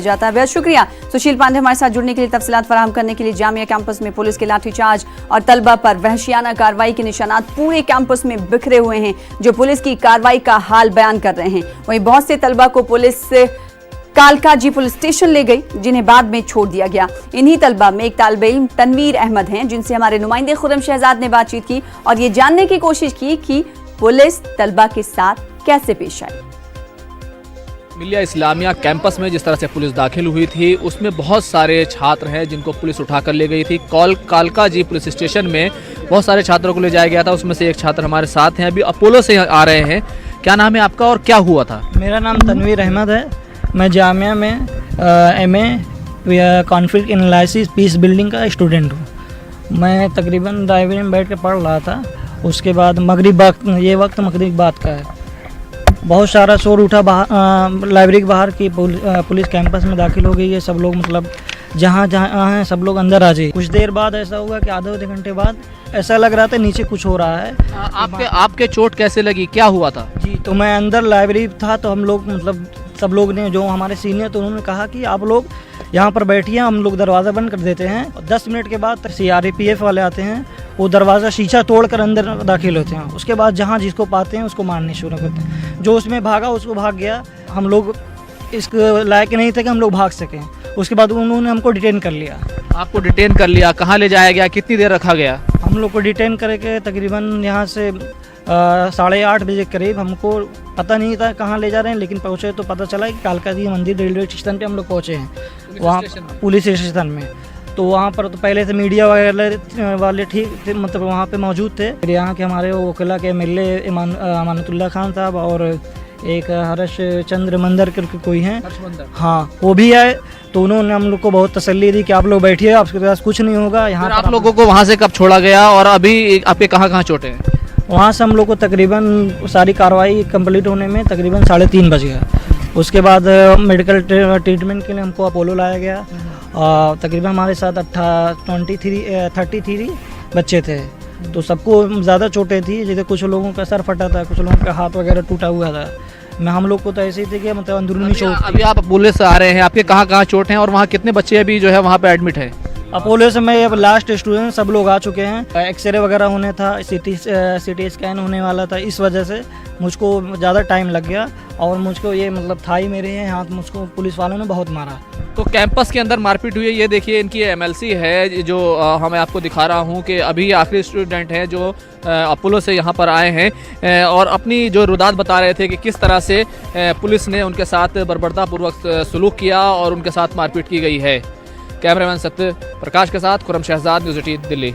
जाता है। बेहद शुक्रिया सुशील पांडे हमारे साथ जुड़ने के लिए, तफसीलात फराहम करने के लिए। जामिया कैंपस में पुलिस के लाठीचार्ज और तलबा पर वहशियाना कार्रवाई के निशानात पूरे कैंपस में बिखरे हुए हैं, जो पुलिस की कार्रवाई का हाल बयान कर रहे हैं। वहीं बहुत से तलबा को पुलिस कालकाजी पुलिस स्टेशन ले गई, जिन्हें बाद में छोड़ दिया गया। इन्हीं तलबा में एक तालिब इल्म तनवीर अहमद हैं, जिनसे हमारे नुमाइंदे खुर्रम शहजाद ने बातचीत की और ये जानने की कोशिश की कि पुलिस तलबा के साथ कैसे पेश आई। मिलिया इस्लामिया कैंपस में जिस तरह से पुलिस दाखिल हुई थी, उसमें बहुत सारे छात्र हैं जिनको पुलिस उठाकर ले गई थी। कालकाजी पुलिस स्टेशन में बहुत सारे छात्रों को ले जाया गया था। उसमें से एक छात्र हमारे साथ हैं, अभी अपोलो से आ रहे हैं। क्या नाम है आपका और क्या हुआ था? मेरा नाम तनवीर अहमद है। मैं जामिया में MA conflict analysis peace building का स्टूडेंट हूँ। मैं तकरीबन लाइब्रेरी में बैठ के पढ़ रहा था। उसके बाद मगरिब वक्त मगरिब बाद का है। बहुत सारा शोर उठा लाइब्रेरी के बाहर की पुलिस कैंपस में दाखिल हो गई है। सब लोग मतलब जहाँ हैं सब लोग अंदर आ जाइए। कुछ देर बाद ऐसा हुआ कि आधे घंटे बाद ऐसा लग रहा था नीचे कुछ हो रहा है। आपके चोट कैसे लगी, क्या हुआ था? जी, तो मैं अंदर लाइब्रेरी था, तो हम लोग मतलब सब लोग ने, जो हमारे सीनियर, तो उन्होंने कहा कि आप लोग यहाँ पर बैठिए, हम लोग दरवाज़ा बंद कर देते हैं। 10 मिनट के बाद CRPF वाले आते हैं, वो दरवाज़ा शीशा तोड़कर अंदर दाखिल होते हैं। उसके बाद जहाँ जिसको पाते हैं उसको मारने शुरू करते हैं। जो उसमें भागा उसको भाग गया। हम लोग इस लायक नहीं थे कि हम लोग भाग सकें। उसके बाद उन्होंने हमको डिटेन कर लिया। आपको डिटेन कर लिया, कहाँ ले जाया गया, कितनी देर रखा गया? हम लोग को डिटेन करके तकरीबन यहाँ से 8:30 बजे करीब, हमको पता नहीं था कहाँ ले जा रहे हैं, लेकिन पहुँचे तो पता चला कि कालकाजी मंदिर रेलवे स्टेशन पे हम लोग पहुँचे हैं। वहाँ पुलिस स्टेशन में तो वहाँ पर तो पहले से मीडिया वाले ठीक थे, मतलब वहाँ पे मौजूद थे। फिर यहाँ के हमारे वकीला के MLA अमानतुल्लाह खान साहब और एक हर्ष चंद्र मंदर करके कोई हैं, हाँ, वो भी आए। तो उन्होंने हम लोग को बहुत तसल्ली दी कि आप लोग बैठिए, आपके पास कुछ नहीं होगा। यहाँ आप लोगों को वहाँ से कब छोड़ा गया और अभी आपके कहाँ चोटें हैं? वहाँ से हम लोग को तकरीबन सारी कार्रवाई कंप्लीट होने में तकरीबन 3:30 बज गया। उसके बाद मेडिकल ट्रीटमेंट के लिए हमको अपोलो लाया गया। तकरीबन हमारे साथ 33 बच्चे थे। तो सबको ज़्यादा चोटें थी, जैसे कुछ लोगों का सर फटा था, कुछ लोगों का हाथ वगैरह टूटा हुआ था। हम लोग को तो ऐसे ही थे कि मतलब अंदरूनी चोट। अभी आप अपोलो से आ रहे हैं, आपके कहाँ चोट हैं और वहाँ कितने बच्चे अभी जो है वहाँ पे एडमिट है? अपोलो से मैं अब लास्ट स्टूडेंट, सब लोग आ चुके हैं। एक्सरे वगैरह होने था, CT स्कैन होने वाला था। इस वजह से मुझको ज़्यादा टाइम लग गया और मुझको ये मतलब था ही मेरे हाथ, मुझको पुलिस वालों ने बहुत मारा। तो कैंपस के अंदर मारपीट हुई है। ये देखिए इनकी MLC है जो मैं आपको दिखा रहा हूँ कि अभी आखिरी स्टूडेंट हैं जो अपोलो से यहाँ पर आए हैं और अपनी जो रुदात बता रहे थे कि किस तरह से पुलिस ने उनके साथ बर्बरतापूर्वक सलूक किया और उनके साथ मारपीट की गई है। कैमरामैन सत्य प्रकाश के साथ खुर्रम शहजाद, न्यूज़ 18 दिल्ली।